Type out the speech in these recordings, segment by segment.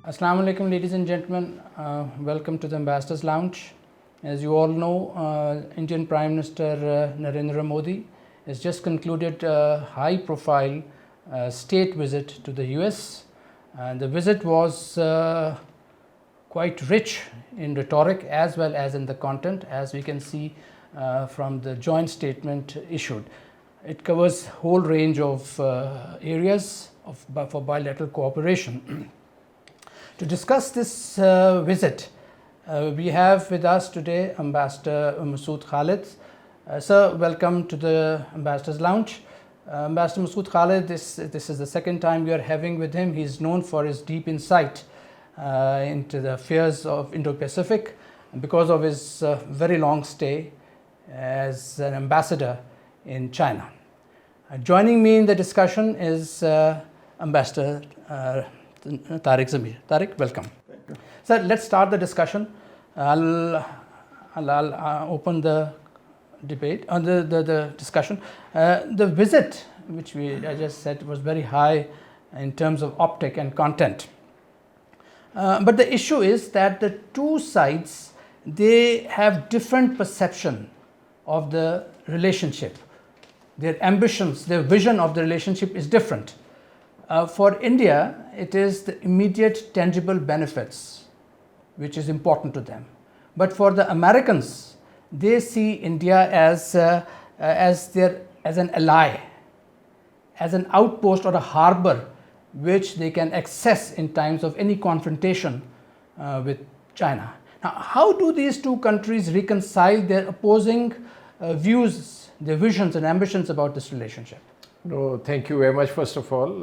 Assalamu alaikum, ladies and gentlemen. Welcome to the Ambassadors Lounge. As you all know, Indian Prime Minister Narendra Modi has just concluded a high-profile state visit to the US. And the visit was quite rich in rhetoric as well as in the content, as we can see from the joint statement issued. It covers a whole range of areas for bilateral cooperation. To discuss this visit, we have with us today Ambassador Masood Khalid. Sir, welcome to the Ambassadors Lounge. Ambassador Masood Khalid, this is the second time we are having with him. He is known for his deep insight into the affairs of Indo-Pacific because of his very long stay as an ambassador in China. Joining me in the discussion is Ambassador Tariq Zamir. Tariq, welcome. Thank you. Sir, let's start the discussion. I'll open the debate on the discussion. The visit, which I just said, was very high in terms of optic and content. But the issue is that the two sides, they have different perception of the relationship. Their ambitions, their vision of the relationship is different. For India, it is the immediate tangible benefits which is important to them. But for the Americans, they see India as an ally, as an outpost or a harbor which they can access in times of any confrontation with China. Now, how do these two countries reconcile their opposing views, their visions and ambitions about this relationship? No, thank you very much first of all.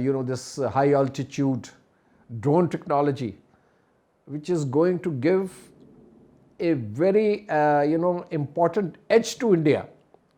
you know, this high altitude drone technology which is going to give a very you know important edge to India,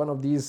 one of these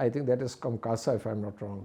I think that is COMCASA if I'm not wrong,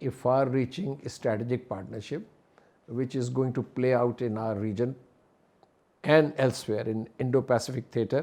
a far-reaching strategic partnership which is going to play out in our region and elsewhere in Indo-Pacific theater।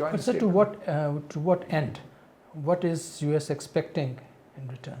But sir, to what end? What is US expecting in return?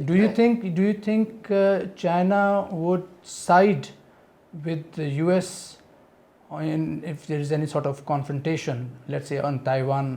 Do you think China would side with the US if there is any sort of confrontation, let's say on Taiwan?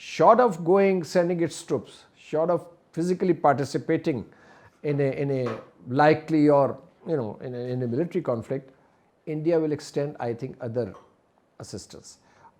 short of sending its troops, short of physically participating in a likely or in a military conflict, India will extend, I think, other assistance.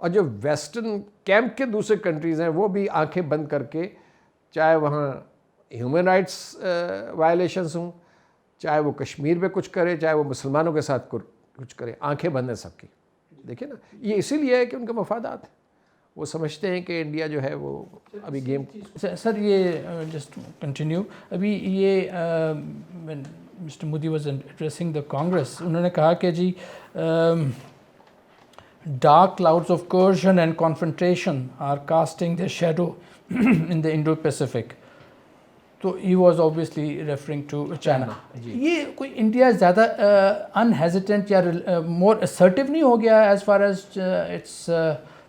اور جو western camp کے دوسرے countries ہیں وہ بھی آنکھیں بند کر کے, چاہے وہاں ہیومن رائٹس وائلیشنس ہوں, چاہے وہ کشمیر پہ کچھ کرے, چاہے وہ مسلمانوں کے ساتھ کچھ کرے, آنکھیں بند ہیں سب کی. دیکھیں نا, یہ اسی لیے ہے کہ ان کے مفادات ہیں, وہ سمجھتے ہیں کہ انڈیا جو ہے وہ ابھی گیم. سر یہ جسٹ کنٹینیو, ابھی یہ mister Modi was addressing the Congress, انہوں نے کہا کہ جی dark clouds of coercion and confrontation are casting their shadow in the Indo-Pacific. تو ہی was obviously referring to China. یہ کوئی انڈیا زیادہ انہیزیٹنٹ یا مور assertive نہیں ہو گیا as far as its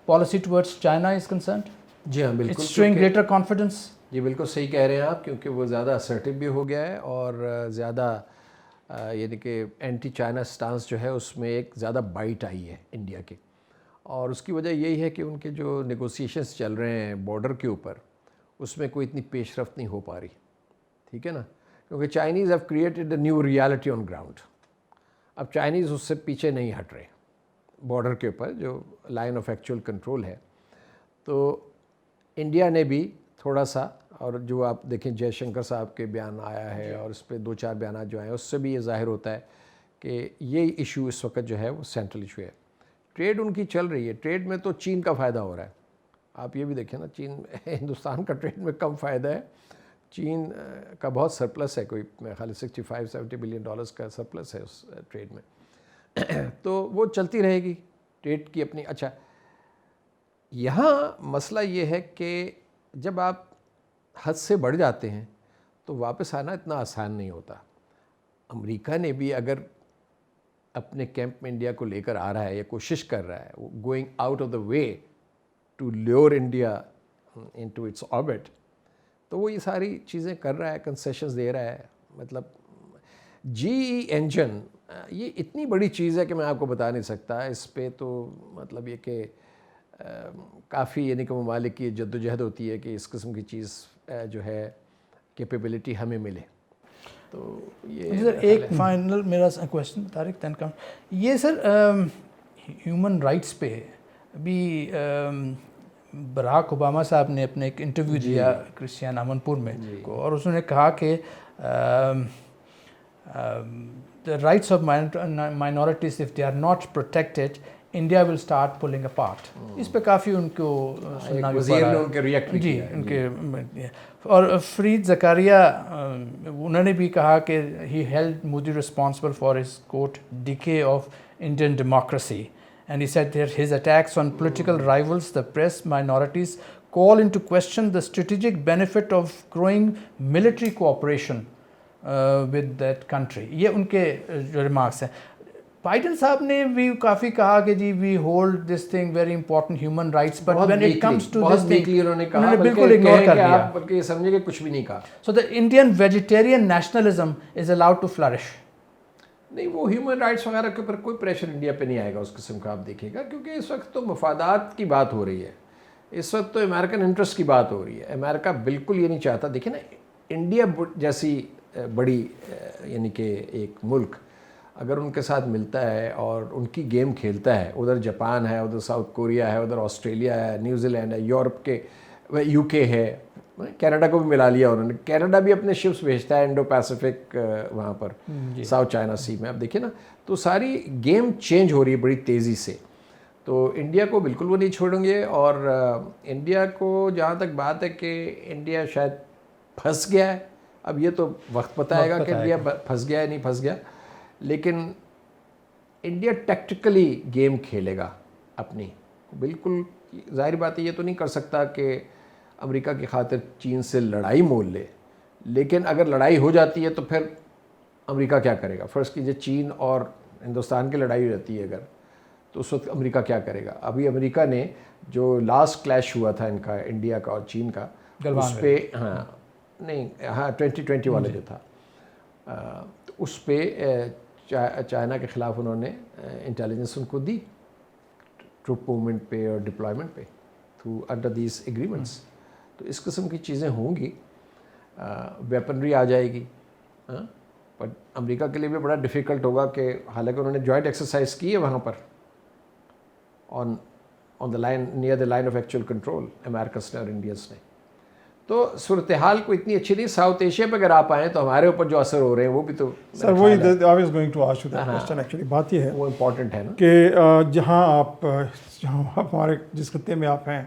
policy towards China is concerned? جی ہاں بالکل, اٹس شوئنگ گریٹر کانفیڈنس. جی بالکل صحیح کہہ رہے ہیں آپ, کیونکہ وہ زیادہ assertive بھی ہو گیا ہے اور زیادہ یعنی کہ اینٹی چائنا سٹانس جو ہے اس میں ایک زیادہ بائٹ آئی ہے انڈیا کے, اور اس کی وجہ یہی ہے کہ ان کے جو نیگوسیشنس چل رہے ہیں بارڈر کے اوپر اس میں کوئی اتنی پیش رفت نہیں ہو پا رہی. ٹھیک ہے نا, کیونکہ Chinese have created a new reality on ground. اب چائنیز اس سے پیچھے نہیں ہٹ رہے بارڈر کے اوپر جو لائن آف ایکچوئل کنٹرول ہے. تو انڈیا نے بھی تھوڑا سا, اور جو آپ دیکھیں جے شنکر صاحب کے بیان آیا ہے اور اس پہ 2-4 بیانات جو ہیں اس سے بھی یہ ظاہر ہوتا ہے کہ یہ ایشو اس وقت جو ہے وہ سینٹرل ایشو ہے. ٹریڈ ان کی چل رہی ہے, ٹریڈ میں تو چین کا فائدہ ہو رہا ہے. آپ یہ بھی دیکھیں نا, چین ہندوستان کا ٹریڈ میں کم فائدہ ہے, چین کا بہت سرپلس ہے, کوئی میرے خیال 65-70 بلین ڈالرز کا سرپلس ہے اس ٹریڈ میں. تو وہ چلتی رہے گی ٹریڈ کی اپنی. اچھا, یہاں مسئلہ یہ ہے کہ جب آپ حد سے بڑھ جاتے ہیں تو واپس آنا اتنا آسان نہیں ہوتا. امریکہ نے بھی اگر اپنے کیمپ میں انڈیا کو لے کر آ رہا ہے یا کوشش کر رہا ہے, going out of the way to lure India into its orbit, تو وہ یہ ساری چیزیں کر رہا ہے, کنسیشنز دے رہا ہے. مطلب جی ای انجن یہ اتنی بڑی چیز ہے کہ میں آپ کو بتا نہیں سکتا. اس پہ تو مطلب یہ کہ کافی یعنی کہ ممالک کی جد و جہد ہوتی ہے کہ اس قسم کی چیز جو ہے کیپیبلٹی ہمیں ملے. تو یہ سر ایک فائنل میرا کویشچن طارق تین کا, یہ سر ہیومن رائٹس پہ ابھی براک اوباما صاحب نے اپنے ایک انٹرویو دیا کرسچیان امنپور میں کو, اور اس نے کہا کہ the rights of minorities if they are not protected India will start pulling apart. اس پہ کافی ان کو سننا بھی پڑا. ان کے ریئیکٹ جی ان کے, اور فرید زکریا انہوں نے بھی کہا کہ he held Modi responsible for his quote decay of Indian democracy. And he said that his attacks on political rivals, the press, minorities call into question the strategic benefit of growing military cooperation with that country. یہ ان کے جو remarks ہیں. Biden صاحب نے بھی کافی کہا کہ جی we hold this thing very important human rights, but when it comes to this thing انہوں نے بالکل اگنور کر دیا. بلکہ یہ سمجھے کہ کچھ بھی نہیں کہا. So the Indian vegetarian nationalism is allowed to flourish. نہیں, وہ ہیومن رائٹس وغیرہ کے اوپر کوئی پریشر انڈیا پہ نہیں آئے گا اس قسم کا, آپ دیکھیے گا, کیونکہ اس وقت تو مفادات کی بات ہو رہی ہے, اس وقت تو امریکن انٹرسٹ کی بات ہو رہی ہے. امریکہ بالکل یہ نہیں چاہتا. دیکھیں نا, انڈیا جیسی بڑی یعنی کہ ایک ملک اگر ان کے ساتھ ملتا ہے اور ان کی گیم کھیلتا ہے, ادھر جاپان ہے, ادھر ساؤتھ کوریا ہے, ادھر آسٹریلیا ہے, نیوزی لینڈ ہے, یورپ کے یو کے ہے, کینیڈا کو بھی ملا لیا انہوں نے. کینیڈا بھی اپنے شپس بھیجتا ہے انڈو پیسیفک وہاں پر ساؤتھ چائنا سی میں. اب دیکھیں نا, تو ساری گیم چینج ہو رہی ہے بڑی تیزی سے. تو انڈیا کو بالکل وہ نہیں چھوڑیں گے. اور انڈیا کو جہاں تک بات ہے کہ انڈیا شاید پھنس گیا ہے, اب یہ تو وقت بتائے گا کہ انڈیا پھنس گیا ہے نہیں پھنس گیا, لیکن انڈیا ٹیکٹیکلی گیم کھیلے گا اپنی. بالکل ظاہر بات ہے یہ تو نہیں کر سکتا کہ امریکہ کی خاطر چین سے لڑائی مول لے, لیکن اگر لڑائی ہو جاتی ہے تو پھر امریکہ کیا کرے گا؟ فرض کیجئے چین اور ہندوستان کی لڑائی رہتی ہے اگر, تو اس وقت امریکہ کیا کرے گا؟ ابھی امریکہ نے جو لاسٹ کلیش ہوا تھا ان کا, انڈیا کا اور چین کا, اس پہ نہیں 2020 والا جو تھا, تو اس پہ چائنا کے خلاف انہوں نے انٹیلیجنس ان کو دی, ٹروپ موومنٹ پہ اور ڈپلائمنٹ پہ تھرو انڈر دیز ایگریمنٹس. تو اس قسم کی چیزیں ہوں گی, ویپنری آ جائے گی. بٹ امریکہ کے لیے بھی بڑا ڈیفیکلٹ ہوگا کہ حالانکہ انہوں نے جوائنٹ ایکسرسائز کی ہے وہاں پر آن on the line, near the line of actual control, Americans نے اور Indians نے. تو صورتحال کو اتنی اچھی نہیں. ساؤتھ ایشیا پہ اگر آپ آئیں تو ہمارے اوپر جو اثر ہو رہے ہیں وہ بھی تو سر وہی I was going to ask you that question actually. بات یہ ہے وہ امپورٹنٹ ہے نا کہ جہاں آپ ہمارے جس خطے میں آپ ہیں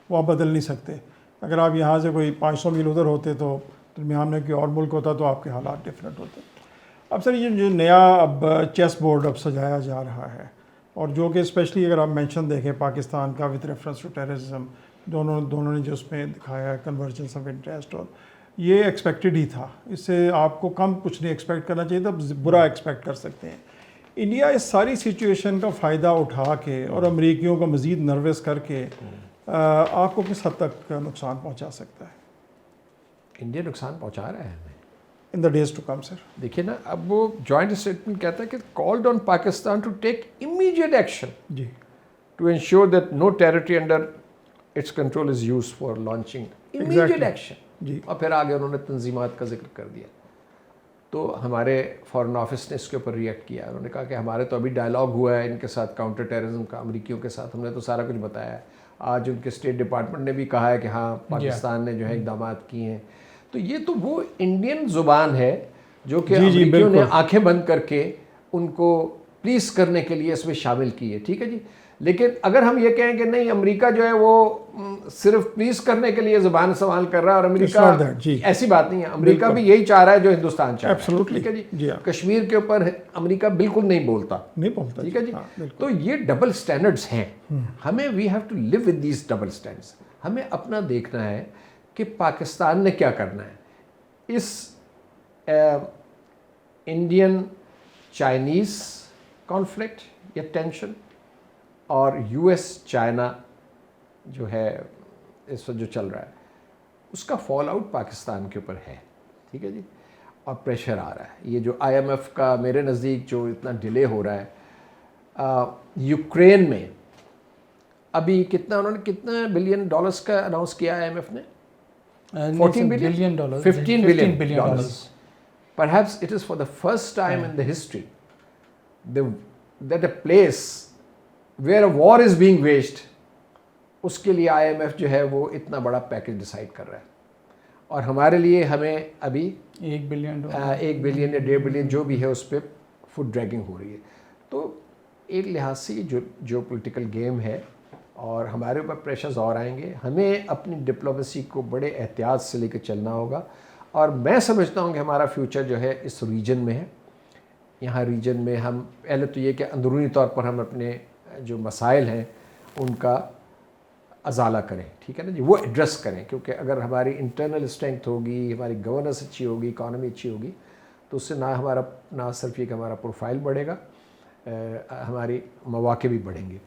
وہ آپ بدل نہیں سکتے. اگر آپ یہاں سے کوئی 500 میل ادھر ہوتے تو درمیان میں کوئی اور ملک ہوتا تو آپ کے حالات ڈفرینٹ ہوتے. اب سر یہ جو نیا اب چیس بورڈ اب سجایا جا رہا ہے اور جو کہ اسپیشلی اگر آپ مینشن دیکھیں پاکستان کا وتھ ریفرنس ٹو ٹیررزم دونوں نے جو اس میں دکھایا ہے کنورجنس آف انٹرسٹ, اور یہ ایکسپیکٹڈ ہی تھا. اس سے آپ کو کم کچھ نہیں ایکسپیکٹ کرنا چاہیے تھا, برا ایکسپیکٹ کر سکتے ہیں. انڈیا اس ساری سچویشن کا فائدہ اٹھا کے اور امریکیوں کو مزید نروس کر کے آپ کو کس حد تک نقصان پہنچا سکتا ہے؟ انڈیا نقصان پہنچا رہا ہے ہمیں ان دا ڈیز ٹو کم سر. دیکھیے نا, اب وہ جوائنٹ اسٹیٹمنٹ کہتا ہے کہ called on Pakistan to take immediate action جی to ensure that no territory under its control is used for launching immediate action. جی اور پھر آگے انہوں نے تنظیمات کا ذکر کر دیا. تو ہمارے فارن آفس نے اس کے اوپر ریئیکٹ کیا. انہوں نے کہا کہ ہمارے تو ابھی ڈائلاگ ہوا ہے ان کے ساتھ کاؤنٹر ٹیررزم کا, امریکیوں کے ساتھ, ہم نے تو سارا کچھ بتایا ہے. آج ان کے اسٹیٹ ڈپارٹمنٹ نے بھی کہا ہے کہ ہاں پاکستان نے جو ہے اقدامات کیے ہیں. تو یہ تو وہ انڈین زبان ہے جو کہ امریکیوں نے آنکھیں بند کر کے ان کو پلیز کرنے کے لیے اس میں شامل کی ہے. ٹھیک ہے جی, لیکن اگر ہم یہ کہیں کہ نہیں امریکہ جو ہے وہ صرف پلیز کرنے کے لیے زبان استعمال کر رہا ہے اور امریکہ ایسی بات نہیں ہے. امریکہ بھی یہی چاہ رہا ہے جو ہندوستان چاہ رہا ہے. ٹھیک ہے جی, کشمیر کے اوپر امریکہ بالکل نہیں بولتا. ٹھیک ہے جی, تو یہ ڈبل سٹینڈرڈز ہیں. ہمیں we have to live with these double standards. ہمیں اپنا دیکھنا ہے کہ پاکستان نے کیا کرنا ہے. اس انڈین چائنیز کانفلکٹ یا ٹینشن اور یو ایس چائنا جو ہے اس وقت جو چل رہا ہے اس کا فال آؤٹ پاکستان کے اوپر ہے. ٹھیک ہے جی, اور پریشر آ رہا ہے. یہ جو آئی ایم ایف کا میرے نزدیک جو اتنا ڈیلے ہو رہا ہے, یوکرین میں ابھی کتنا انہوں نے کتنا $بلین کا اناؤنس کیا آئی ایم ایف نے, $14 billion, $15 billion. Perhaps it is for the first time in the history that a place where a war is being waged, اس کے لیے آئی ایم ایف جو ہے وہ اتنا بڑا پیکج ڈیسائیڈ کر رہا ہے. اور ہمارے لیے ہمیں ابھی $1 بلین یا $1.5 بلین جو بھی ہے اس پہ فٹ ڈریگنگ ہو رہی ہے. تو ایک لحاظ سے یہ جو پولیٹیکل گیم ہے اور ہمارے اوپر پریشرز اور آئیں گے. ہمیں اپنی ڈپلومیسی کو بڑے احتیاط سے لے کے چلنا ہوگا. اور میں سمجھتا ہوں کہ ہمارا فیوچر جو ہے اس ریجن میں ہے. یہاں ریجن میں ہم پہلے تو یہ کہ اندرونی طور پر ہم اپنے جو مسائل ہیں ان کا ازالہ کریں. ٹھیک ہے نا جی, وہ ایڈریس کریں, کیونکہ اگر ہماری انٹرنل اسٹرینتھ ہوگی, ہماری گورننس اچھی ہوگی, اکانومی اچھی ہوگی, تو اس سے نہ صرف یہ کہ ہمارا پروفائل بڑھے گا, ہماری مواقع بھی بڑھیں گے.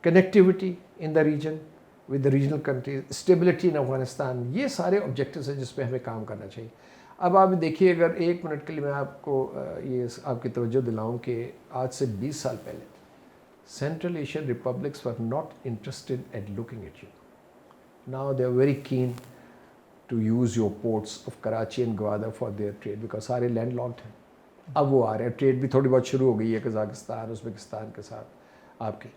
Connectivity in the region with the regional countries, stability in Afghanistan, یہ سارے آبجیکٹیوز ہیں جس پہ ہمیں کام کرنا چاہیے. اب آپ دیکھیے, اگر 1 منٹ کے لیے میں آپ کو یہ آپ کی توجہ دلاؤں کہ آج سے 20 سال پہلے central Asian republics were not interested at looking at you. Now they are very keen to use your ports of Karachi and Gwadar for their trade because سارے لینڈ لاکڈ ہیں. اب وہ آ رہے ہیں, ٹریڈ بھی تھوڑی بہت شروع ہو گئی ہے قزاقستان ازبکستان کے ساتھ آپ کی.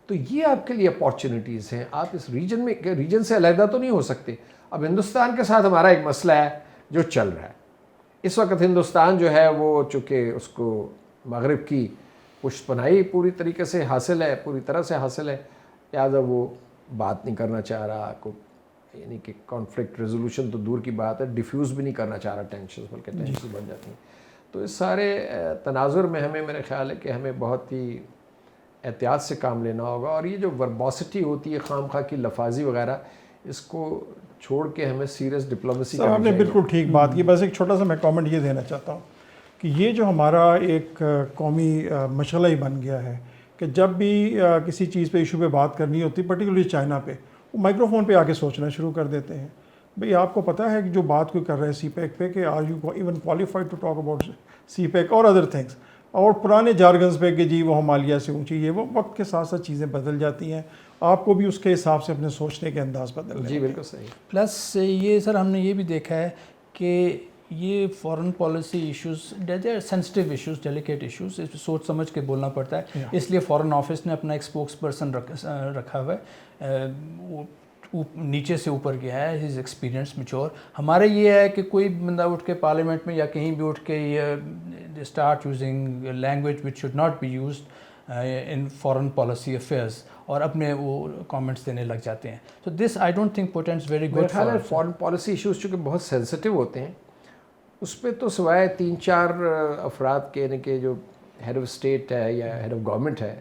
تو یہ آپ کے لیے اپارچونیٹیز ہیں. آپ اس ریجن میں ریجن سے علیحدہ تو نہیں ہو سکتے. اب ہندوستان کے ساتھ ہمارا ایک مسئلہ ہے جو چل رہا ہے اس وقت. ہندوستان جو ہے وہ چونکہ اس کو مغرب کی پشت پناہی پوری طریقے سے حاصل ہے, پوری طرح سے حاصل ہے, لہٰذا وہ بات نہیں کرنا چاہ رہا کو, یعنی کہ کانفلکٹ ریزولوشن تو دور کی بات ہے, ڈیفیوز بھی نہیں کرنا چاہ رہا ٹینشنز, بلکہ ٹینشنز بن جاتی ہیں. تو اس سارے تناظر میں ہمیں, میرے خیال ہے کہ ہمیں بہت ہی احتیاط سے کام لینا ہوگا. اور یہ جو ورباسٹی ہوتی ہے, خام خواہ کی لفاظی وغیرہ, اس کو چھوڑ کے ہمیں سیریس ڈپلومیسی کرنی چاہیے. آپ نے بالکل ٹھیک بات کی. بس ایک چھوٹا سا میں کامنٹ یہ دینا چاہتا ہوں کہ یہ جو ہمارا ایک قومی مشغلہ ہی بن گیا ہے کہ جب بھی کسی چیز پہ ایشو پہ بات کرنی ہوتی, پرٹیکولرلی چائنا پہ, وہ مائکرو فون پہ آ کے سوچنا شروع کر دیتے ہیں. بھئی آپ کو پتہ ہے کہ جو بات کوئی کر رہے ہیں سی پیک پہ, کہ are you even qualified to talk about CPEC اور ادر تھنگس, اور پرانے جارگنز پہ کہ جی وہ ہمالیہ سے اونچی, یہ وہ وقت کے ساتھ ساتھ چیزیں بدل جاتی ہیں. آپ کو بھی اس کے حساب سے اپنے سوچنے کے انداز بدلنے. جی بالکل صحیح. پلس یہ سر ہم نے یہ بھی دیکھا ہے کہ یہ foreign policy issues sensitive issues, delicate issues, اس پہ سوچ سمجھ کے بولنا پڑتا ہے. اس لیے فارن آفس نے اپنا ایک اسپوکس پرسن رکھا ہوا ہے، وہ نیچے سے اوپر گیا ہے، ہز ایکسپیرینس میچور. ہمارے یہ ہے کہ کوئی بندہ اٹھ کے پارلیمنٹ میں یا کہیں بھی اٹھ کے یہ start using language which should not be used in foreign policy affairs, اور اپنے وہ کامنٹس دینے لگ جاتے ہیں. So this I don't think portends very good. Foreign policy issues چونکہ بہت سینسٹیو ہوتے ہیں، اس پہ تو سوائے 3-4 افراد کے، یعنی کہ جو ہیڈ آف اسٹیٹ ہے یا ہیڈ آف گورنمنٹ ہے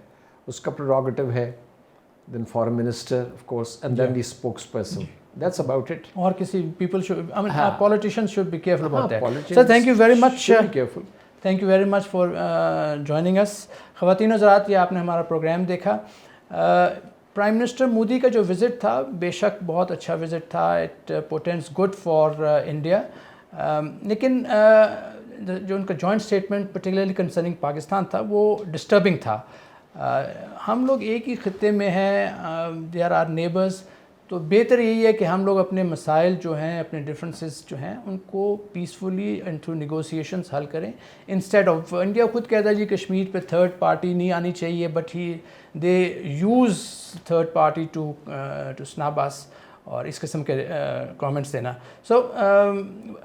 اس کا پروگیٹو ہے، then foreign minister of course, and then the spokesperson. That's about it. اور کسی people should, I mean, politicians should be careful about that. Politicians So thank you very much. Should be careful. Thank you very much for joining us. خواتین و حضرات، یہ آپ نے ہمارا programme دیکھا. پرائم منسٹر مودی کا جو وزٹ تھا بے شک بہت اچھا وزٹ تھا. It portends good for India. لیکن جو ان کا joint statement particularly concerning Pakistan تھا وہ ڈسٹربنگ تھا. ہم لوگ ایک ہی خطے میں ہیں، دے آر آر نیبرز. تو بہتر یہی ہے کہ ہم لوگ اپنے مسائل جو ہیں، اپنے ڈفرینسز جو ہیں، ان کو پیسفلی اینڈ تھرو نیگوسیشنس حل کریں. انسٹیڈ آف انڈیا خود کہتا ہے جی کشمیر پہ تھرڈ پارٹی نہیں آنی چاہیے، but they use third party to snub us, اور اس قسم کے کامنٹس دینا. So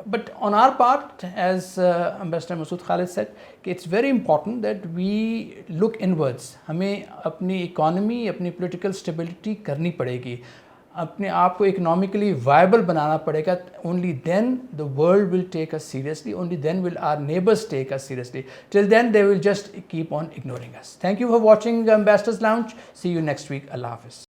but on our part as ambassador Masood Khalid said کہ it's very important that we look inwards. ہمیں اپنی اکانومی، اپنی پولیٹیکل اسٹیبلٹی کرنی پڑے گی، اپنے آپ کو اکنامکلی وائبل بنانا پڑے گا. Only then the world will take us seriously, only then will our neighbours take us seriously. Till then they will just keep on ignoring us. Thank you for watching ambassador's lounge. See you next week. اللہ حافظ.